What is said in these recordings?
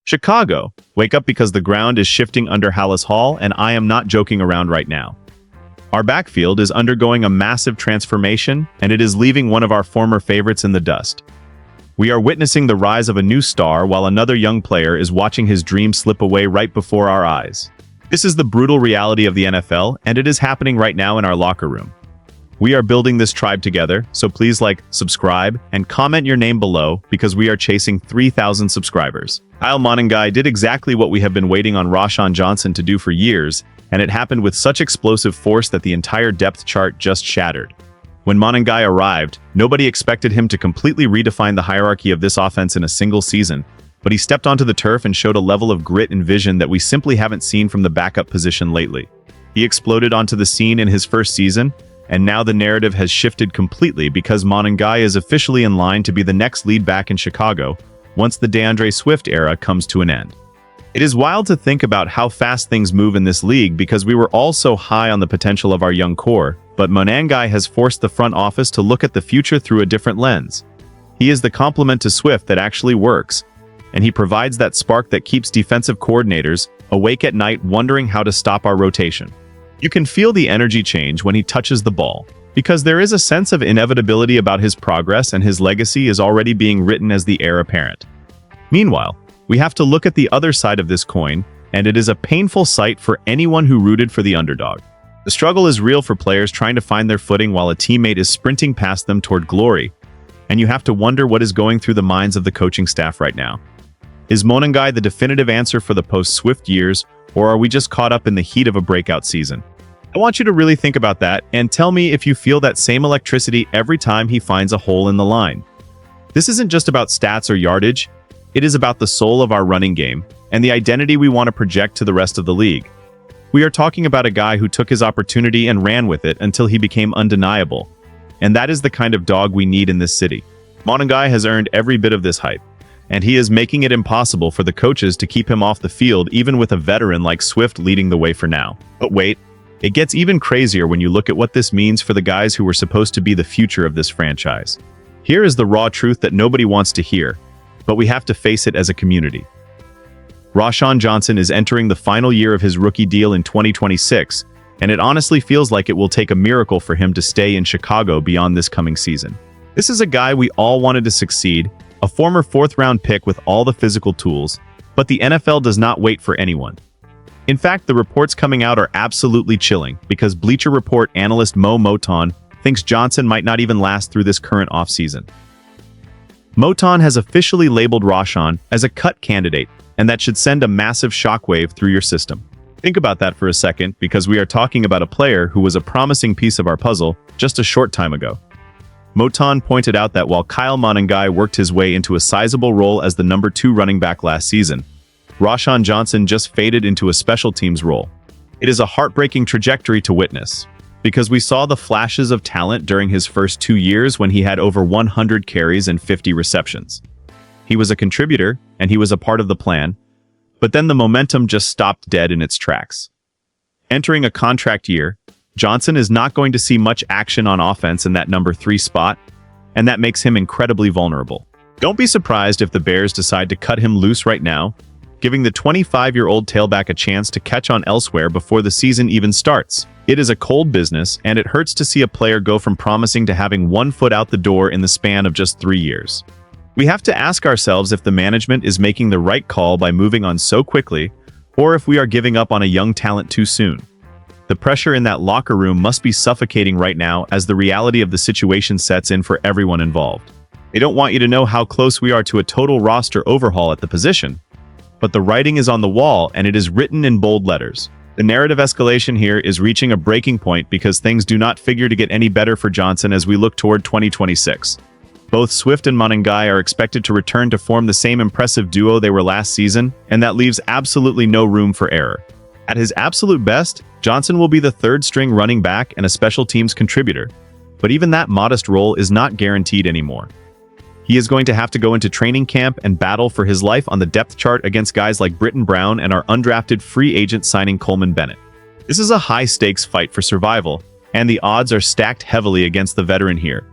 Chicago, wake up because the ground is shifting under Hallis Hall, and I am not joking around right now. Our backfield is undergoing a massive transformation, and it is leaving one of our former favorites in the dust. We are witnessing the rise of a new star while another young player is watching his dream slip away right before our eyes. This is the brutal reality of the NFL, and it is happening right now in our locker room. We are building this tribe together, so please like, subscribe, and comment your name below because we are chasing 3,000 subscribers. Kyle Monangai did exactly what we have been waiting on Roschon Johnson to do for years, and it happened with such explosive force that the entire depth chart just shattered. When Monangai arrived, nobody expected him to completely redefine the hierarchy of this offense in a single season, but he stepped onto the turf and showed a level of grit and vision that we simply haven't seen from the backup position lately. He exploded onto the scene in his first season, and now the narrative has shifted completely because Monangai is officially in line to be the next lead back in Chicago once the DeAndre Swift era comes to an end. It is wild to think about how fast things move in this league because we were all so high on the potential of our young core, but Monangai has forced the front office to look at the future through a different lens. He is the complement to Swift that actually works, and he provides that spark that keeps defensive coordinators awake at night wondering how to stop our rotation. You can feel the energy change when he touches the ball, because there is a sense of inevitability about his progress and his legacy is already being written as the heir apparent. Meanwhile, we have to look at the other side of this coin, and it is a painful sight for anyone who rooted for the underdog. The struggle is real for players trying to find their footing while a teammate is sprinting past them toward glory, and you have to wonder what is going through the minds of the coaching staff right now. Is Monangai the definitive answer for the post-Swift years, or are we just caught up in the heat of a breakout season? I want you to really think about that and tell me if you feel that same electricity every time he finds a hole in the line. This isn't just about stats or yardage, it is about the soul of our running game and the identity we want to project to the rest of the league. We are talking about a guy who took his opportunity and ran with it until he became undeniable, and that is the kind of dog we need in this city. Monangai has earned every bit of this hype, and he is making it impossible for the coaches to keep him off the field even with a veteran like Swift leading the way for now. But wait, it gets even crazier when you look at what this means for the guys who were supposed to be the future of this franchise. Here is the raw truth that nobody wants to hear, but we have to face it as a community. Roschon Johnson is entering the final year of his rookie deal in 2026, and it honestly feels like it will take a miracle for him to stay in Chicago beyond this coming season. This is a guy we all wanted to succeed, a former fourth-round pick with all the physical tools, but the NFL does not wait for anyone. In fact, the reports coming out are absolutely chilling because Bleacher Report analyst Mo Moton thinks Johnson might not even last through this current offseason. Moton has officially labeled Roschon as a cut candidate, and that should send a massive shockwave through your system. Think about that for a second because we are talking about a player who was a promising piece of our puzzle just a short time ago. Moton pointed out that while Kyle Monangai worked his way into a sizable role as the number 2 running back last season, Roschon Johnson just faded into a special teams role. It is a heartbreaking trajectory to witness, because we saw the flashes of talent during his first 2 years when he had over 100 carries and 50 receptions. He was a contributor, and he was a part of the plan, but then the momentum just stopped dead in its tracks. Entering a contract year, Johnson is not going to see much action on offense in that number 3 spot, and that makes him incredibly vulnerable. Don't be surprised if the Bears decide to cut him loose right now, giving the 25-year-old tailback a chance to catch on elsewhere before the season even starts. It is a cold business, and it hurts to see a player go from promising to having 1 foot out the door in the span of just 3 years. We have to ask ourselves if the management is making the right call by moving on so quickly, or if we are giving up on a young talent too soon. The pressure in that locker room must be suffocating right now as the reality of the situation sets in for everyone involved. They don't want you to know how close we are to a total roster overhaul at the position, but the writing is on the wall and it is written in bold letters. The narrative escalation here is reaching a breaking point because things do not figure to get any better for Johnson as we look toward 2026. Both Swift and Monangai are expected to return to form the same impressive duo they were last season, and that leaves absolutely no room for error. At his absolute best, Johnson will be the third-string running back and a special teams contributor, but even that modest role is not guaranteed anymore. He is going to have to go into training camp and battle for his life on the depth chart against guys like Brittain and our undrafted free agent signing Coleman Bennett. This is a high-stakes fight for survival, and the odds are stacked heavily against the veteran here.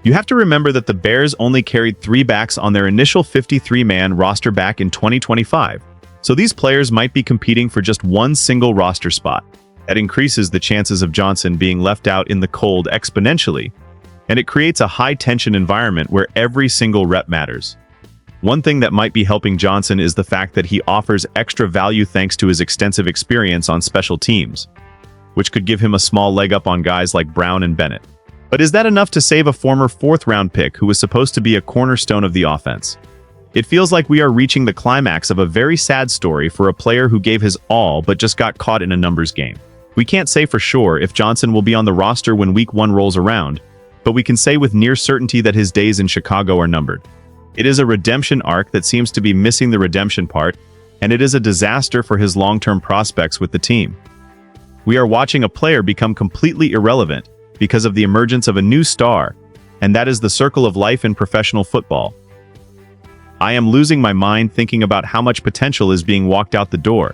You have to remember that the Bears only carried 3 backs on their initial 53-man roster back in 2025, so these players might be competing for just one single roster spot. That increases the chances of Johnson being left out in the cold exponentially, and it creates a high-tension environment where every single rep matters. One thing that might be helping Johnson is the fact that he offers extra value thanks to his extensive experience on special teams, which could give him a small leg up on guys like Brown and Bennett. But is that enough to save a former 4th-round pick who was supposed to be a cornerstone of the offense? It feels like we are reaching the climax of a very sad story for a player who gave his all but just got caught in a numbers game. We can't say for sure if Johnson will be on the roster when Week 1 rolls around, but we can say with near certainty that his days in Chicago are numbered. It is a redemption arc that seems to be missing the redemption part, and it is a disaster for his long-term prospects with the team. We are watching a player become completely irrelevant because of the emergence of a new star, and that is the circle of life in professional football. I am losing my mind thinking about how much potential is being walked out the door.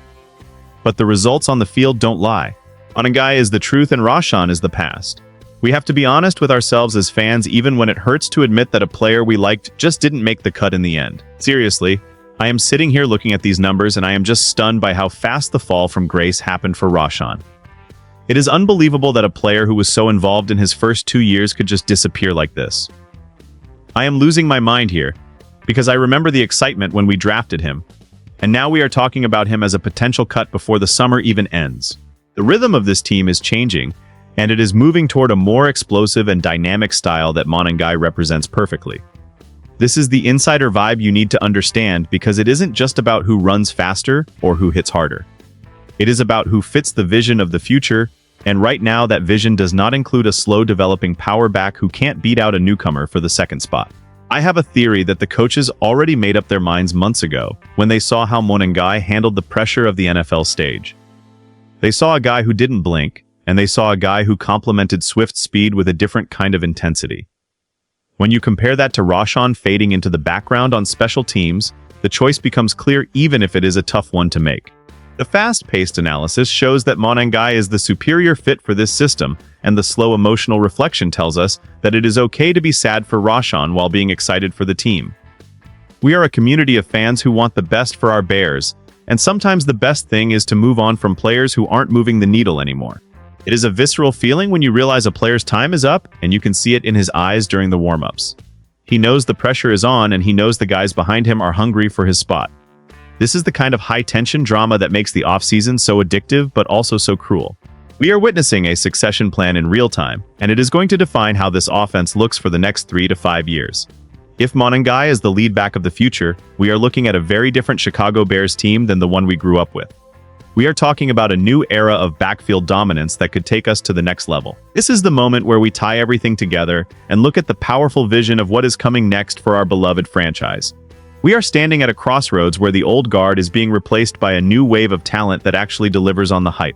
But the results on the field don't lie. Monangai is the truth and Roschon is the past. We have to be honest with ourselves as fans even when it hurts to admit that a player we liked just didn't make the cut in the end. Seriously, I am sitting here looking at these numbers and I am just stunned by how fast the fall from grace happened for Roschon. It is unbelievable that a player who was so involved in his first 2 years could just disappear like this. I am losing my mind here, because I remember the excitement when we drafted him, and now we are talking about him as a potential cut before the summer even ends. The rhythm of this team is changing, and it is moving toward a more explosive and dynamic style that Monangai represents perfectly. This is the insider vibe you need to understand because it isn't just about who runs faster or who hits harder. It is about who fits the vision of the future, and right now that vision does not include a slow-developing power back who can't beat out a newcomer for the second spot. I have a theory that the coaches already made up their minds months ago when they saw how Monangai handled the pressure of the NFL stage. They saw a guy who didn't blink, and they saw a guy who complemented Swift's speed with a different kind of intensity. When you compare that to Roschon fading into the background on special teams, the choice becomes clear even if it is a tough one to make. The fast-paced analysis shows that Monangai is the superior fit for this system, and the slow emotional reflection tells us that it is okay to be sad for Roschon while being excited for the team. We are a community of fans who want the best for our Bears, and sometimes the best thing is to move on from players who aren't moving the needle anymore. It is a visceral feeling when you realize a player's time is up, and you can see it in his eyes during the warm-ups. He knows the pressure is on, and he knows the guys behind him are hungry for his spot. This is the kind of high-tension drama that makes the offseason so addictive but also so cruel. We are witnessing a succession plan in real time, and it is going to define how this offense looks for the next 3 to 5 years. If Monangai is the lead back of the future, we are looking at a very different Chicago Bears team than the one we grew up with. We are talking about a new era of backfield dominance that could take us to the next level. This is the moment where we tie everything together and look at the powerful vision of what is coming next for our beloved franchise. We are standing at a crossroads where the old guard is being replaced by a new wave of talent that actually delivers on the hype.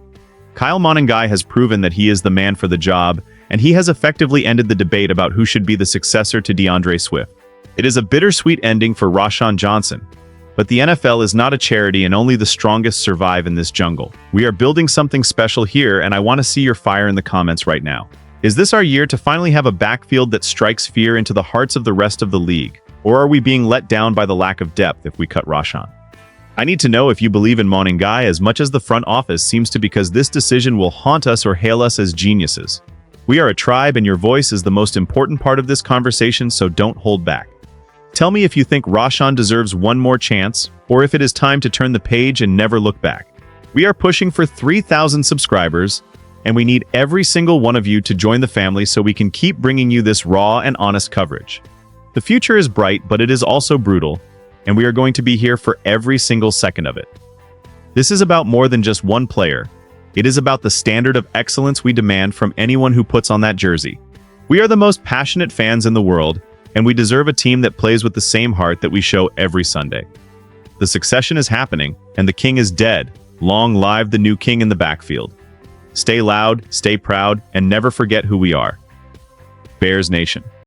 Kyle Monangai has proven that he is the man for the job, and he has effectively ended the debate about who should be the successor to DeAndre Swift. It is a bittersweet ending for Roschon Johnson, but the NFL is not a charity and only the strongest survive in this jungle. We are building something special here, and I want to see your fire in the comments right now. Is this our year to finally have a backfield that strikes fear into the hearts of the rest of the league? Or are we being let down by the lack of depth if we cut Roschon? I need to know if you believe in Monangai as much as the front office seems to, because this decision will haunt us or hail us as geniuses. We are a tribe and your voice is the most important part of this conversation, so don't hold back. Tell me if you think Roschon deserves one more chance, or if it is time to turn the page and never look back. We are pushing for 3,000 subscribers, and we need every single one of you to join the family so we can keep bringing you this raw and honest coverage. The future is bright, but it is also brutal, and we are going to be here for every single second of it. This is about more than just one player. It is about the standard of excellence we demand from anyone who puts on that jersey. We are the most passionate fans in the world, and we deserve a team that plays with the same heart that we show every Sunday. The succession is happening, and the king is dead. Long live the new king in the backfield. Stay loud, stay proud, and never forget who we are. Bears Nation.